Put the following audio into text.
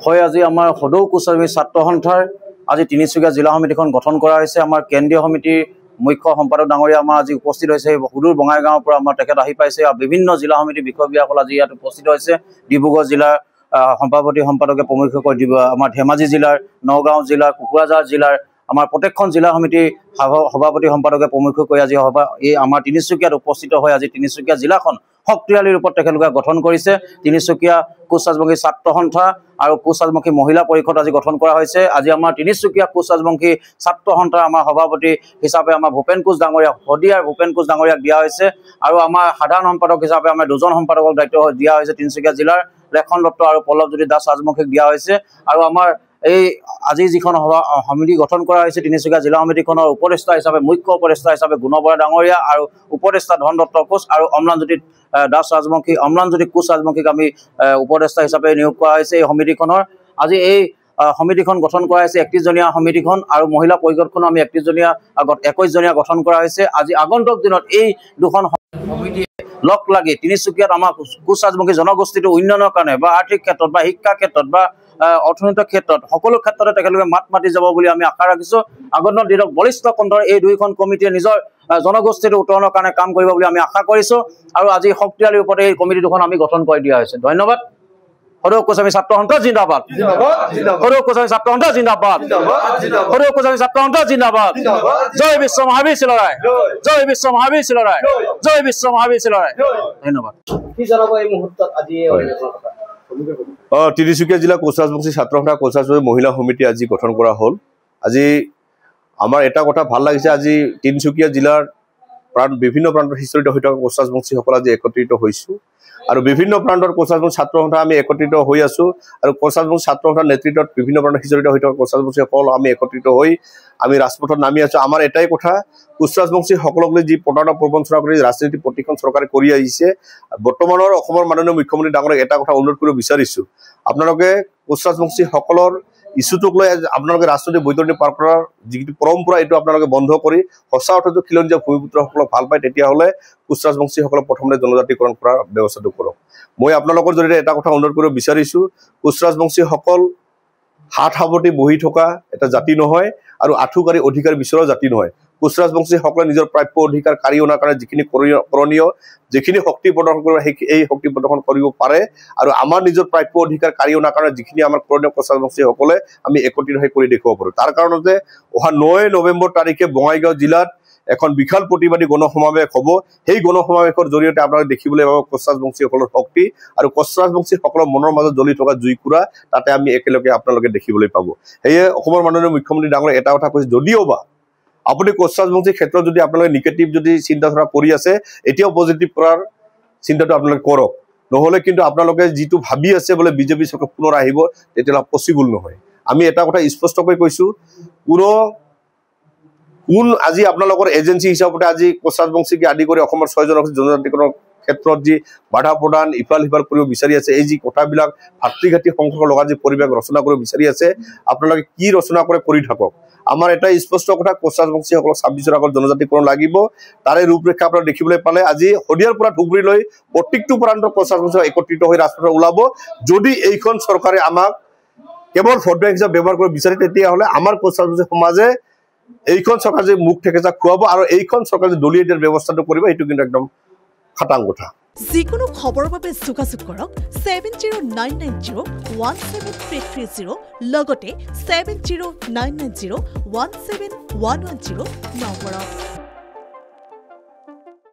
হয় আজি আমাৰ সদৌ কোচ ৰাজবংশী ছাত্ৰ সন্থাৰ আজি তিনিচুকীয়া জিলা সমিতিখন গঠন কৰা হৈছে। আমাৰ কেন্দ্ৰীয় সমিতিৰ মুখ্য সম্পাদক ডাঙৰীয়া আমাৰ আজি উপস্থিত হৈছে। সুদূৰ বঙাইগাঁৱৰ পৰা আমাৰ তেখেত আহি পাইছে আৰু বিভিন্ন জিলা সমিতিৰ বিষয়ববীয়াসকল আজি ইয়াত উপস্থিত হৈছে। ডিব্ৰুগড় জিলাৰ সভাপতি সম্পাদকে প্ৰমুখ্য কৰি দিব, আমাৰ ধেমাজি জিলাৰ, নগাঁও জিলাৰ, কোকৰাঝাৰ জিলাৰ আমাৰ প্ৰত্যেকখন জিলা সমিতিৰ সভাপতি সম্পাদকে প্ৰমুখ্য কৰি আজি এই আমাৰ তিনিচুকীয়াত উপস্থিত হৈ আজি তিনিচুকীয়া জিলাখন শক্তিশালী ৰূপত তেখেতলোকে গঠন কৰিছে। তিনিচুকীয়া কোচ ৰাজবংশী ছাত্ৰ সন্থা আৰু কোচ ৰাজবংশী মহিলা পৰিষদ আজি গঠন কৰা হৈছে। আজি আমাৰ তিনিচুকীয়া কোচ ৰাজবংশী ছাত্ৰ সন্থাৰ আমাৰ সভাপতি হিচাপে আমাৰ ভূপেন কোচ ডাঙৰীয়াক শদিয়াৰ ভূপেন কোচ ডাঙৰীয়াক দিয়া হৈছে আৰু আমাৰ সাধাৰণ সম্পাদক হিচাপে আমাৰ দুজন সম্পাদকক দায়িত্ব দিয়া হৈছে। তিনিচুকীয়া জিলাৰ লেখন দত্ত আৰু পল্লৱজ্যোতি দাস ৰাজবংশীক দিয়া হৈছে আৰু আমাৰ এই আজি যিখন সমিতি গঠন কৰা হৈছে তিনিচুকীয়া জিলা সমিতিখনৰ উপদেষ্টা হিচাপে মুখ্য উপদেষ্টা হিচাপে গুণ বৰা ডাঙৰীয়া আৰু উপদেষ্টা ধন দত্ত কোচ আৰু অম্লানজ্যোতি দাস ৰাজবংশী অম্লানজ্যোতি কোচ ৰাজবংশীক আমি উপদেষ্টা হিচাপে নিয়োগ কৰা হৈছে। এই সমিতিখনৰ আজি এই সমিতিখন গঠন কৰা হৈছে 31জনীয়া সমিতিখন আৰু মহিলা পৰিষদখনো আমি 21জনীয়া গঠন কৰা হৈছে। আজি আগন্তুক দিনত এই দুখন সমিতিয়ে লগ লাগি তিনিচুকীয়াত আমাৰ কোচ ৰাজবংশী জনগোষ্ঠীটো উন্নয়নৰ কাৰণে বা আৰ্থিক ক্ষেত্ৰত বা শিক্ষা ক্ষেত্ৰত বা অৰ্থনৈতিক ক্ষেত্ৰত সকলো ক্ষেত্ৰতে তেখেতলোকে মাত মাতি যাব বুলি আমি আশা ৰাখিছোঁ। আগন্তুক দিনত বলিষ্ঠ কণ্ঠৰ এই দুইখন কমিটিয়ে নিজৰ জনগোষ্ঠীটো উত্তৰণৰ কাৰণে কাম কৰিব বুলি আমি আশা কৰিছোঁ আৰু আজি শক্তিশালী ৰূপতে এই কমিটি দুখন আমি গঠন কৰি দিয়া হৈছে। ধন্যবাদ। সদৌ কোচ ৰাজবংশী ছাত্ৰ সন্থা জিন্দাবাদ। সদৌ কোচ ৰাজবংশী ছাত্ৰ সন্থা জিন্দাবাদ। সদৌ কোচ ৰাজবংশী ছাত্ৰ সন্থা জিন্দাবাদ। জয় বিশ্ব মহাবীৰ চিলৰাই, জয় বিশ্ব মহাবীৰ চিলৰাই, জয় বিশ্ব মহাবীৰ চিলৰাই। ধন্যবাদ। কি জনাব এই মুহূৰ্তত আজি তিনিচুকীয়া জিলা কোচ ৰাজবংশী ছাত্ৰ সন্থা কোচ ৰাজবংশী মহিলা সমিতি আজি গঠন কৰা হ'ল। আজি আমাৰ এটা কথা ভাল লাগিছে, আজি তিনিচুকীয়া জিলাৰ বিভিন্ন প্ৰান্তৰ সিঁচৰিত হৈ থকা কোচ ৰাজবংশীসকল আজি একত্ৰিত হৈছোঁ আৰু বিভিন্ন প্ৰান্তৰ কোচ ৰাজবংশী ছাত্ৰ সন্থা আমি একত্ৰিত হৈ আছোঁ আৰু কোচ ৰাজবংশী ছাত্ৰ সন্থাৰ নেতৃত্বত বিভিন্ন প্ৰান্তৰ সিঁচৰিত হৈ থকা কোচ ৰাজবংশীসকল আমি একত্ৰিত হৈ আমি ৰাজপথত নামি আছোঁ। আমাৰ এটাই কথা, কোচ ৰাজবংশীসকলক লৈ যি প্ৰতাৰণা প্ৰবঞ্চনা কৰি ৰাজনীতি প্ৰতিখন চৰকাৰে কৰি আহিছে, বৰ্তমানৰ অসমৰ মাননীয় মুখ্যমন্ত্ৰী ডাঙৰীয়াক এটা কথা অনুৰোধ কৰিব বিচাৰিছোঁ, আপোনালোকে কোচ ৰাজবংশীসকলৰ ইছ্যুটোক লৈ আপোনালোকে ৰাজনৈতিক বৈতৰণি পাৰ কৰাৰ যিটো পৰম্পৰা এইটো আপোনালোকে বন্ধ কৰি সঁচা অৰ্থত খিলঞ্জীয়া ভূমিপুত্ৰসকলক ভাল পায় তেতিয়াহ'লে কোচ ৰাজবংশীসকলক প্ৰথমতে জনজাতিকৰণ কৰাৰ ব্যৱস্থাটো কৰক। মই আপোনালোকৰ জৰিয়তে এটা কথা অনুৰোধ কৰিব বিচাৰিছোঁ, কোচ ৰাজবংশীসকল হাত সাৱটি বহি থকা এটা জাতি নহয় আৰু আঁঠুকাৰী অধিকাৰ বিচৰা জাতি নহয়। কোচ ৰাজবংশীসকলে নিজৰ প্ৰাপ্য অধিকাৰ কাঢ়ি অনাৰ কাৰণে যিখিনি কৰণীয় যিখিনি শক্তি প্ৰদৰ্শন কৰিব এই শক্তি প্ৰদৰ্শন কৰিব পাৰে আৰু আমাৰ নিজৰ প্ৰাপ্য অধিকাৰ কাঢ়ি অনাৰ কাৰণে যিখিনি আমাৰ কৰণীয় কোচ ৰাজবংশীসকলে আমি একত্ৰিত হৈ কৰি দেখুৱাব পাৰোঁ। তাৰ কাৰণতে অহা 9 নৱেম্বৰ তাৰিখে বঙাইগাঁও জিলাত এখন বিশাল প্ৰতিবাদী গণসমাৱেশ হ'ব। সেই গণসমাৱেশৰ জৰিয়তে আপোনালোকে দেখিবলৈ পাব কোচ ৰাজবংশীসকলৰ শক্তি আৰু কোচ ৰাজবংশীসকলৰ মনৰ মাজত জ্বলি থকা জুইকুৰা তাতে আমি একেলগে আপোনালোকে দেখিবলৈ পাব। সেয়ে অসমৰ মাননীয় মুখ্যমন্ত্ৰী ডাঙৰীয়াই এটা কথা কৈছে, যদিওবা আপুনি কোচ ৰাজবংশীৰ ক্ষেত্ৰত যদি আপোনালোকে নিগেটিভ যদি চিন্তাধাৰা কৰি আছে, এতিয়াও পজিটিভ কৰাৰ চিন্তাটো আপোনালোকে কৰক, নহ'লে কিন্তু আপোনালোকে যিটো ভাবি আছে বোলে বিজেপি চৰকাৰ পুনৰ আহিব তেতিয়াহ'লে পচিবল নহয়। আমি এটা কথা স্পষ্টকৈ কৈছোঁ, কোন আজি আপোনালোকৰ এজেঞ্চি হিচাপতে আজি কোচ ৰাজবংশীকে আদি কৰি অসমৰ 6 জনজাতিকৰণৰ ক্ষেত্ৰত যি বাধা প্ৰদান ইফাল সিফাল কৰিব বিচাৰি আছে, এই যি কথাবিলাক ভাতৃঘাতী সংঘৰ্ষ লগা যি পৰিৱেশ ৰচনা কৰিব বিচাৰি আছে, আপোনালোকে কি ৰচনা কৰে কৰি থাকক। আমাৰ এটা স্পষ্ট কথা, কোচ ৰাজবংশীসকলক 26ৰ আগত জনজাতিকৰণ লাগিব। তাৰে ৰূপৰেখা আপোনালোকে দেখিবলৈ পালে আজি শদিয়াৰ পৰা ধুবুৰীলৈ প্ৰত্যেকটো প্ৰান্তৰ কোচ ৰাজবংশী একত্ৰিত হৈ ৰাজপথত ওলাব। যদি এইখন চৰকাৰে আমাক কেৱল ভোট বেংক হিচাপে ব্যৱহাৰ কৰিব বিচাৰে তেতিয়াহ'লে আমাৰ কোচ ৰাজবংশী সমাজে এইখন চৰকাৰ যে মুখ ঠেকেচা খুৱাব আৰু এইখন চৰকাৰ যে দলীয় দিয়াৰ ব্যৱস্থাটো কৰিব, এইটো কিন্তু একদম খাটাং কথা। যিকোনো খবৰৰ বাবে যোগাযোগ কৰক 7099017330 লগতে 7099017110 নম্বৰত।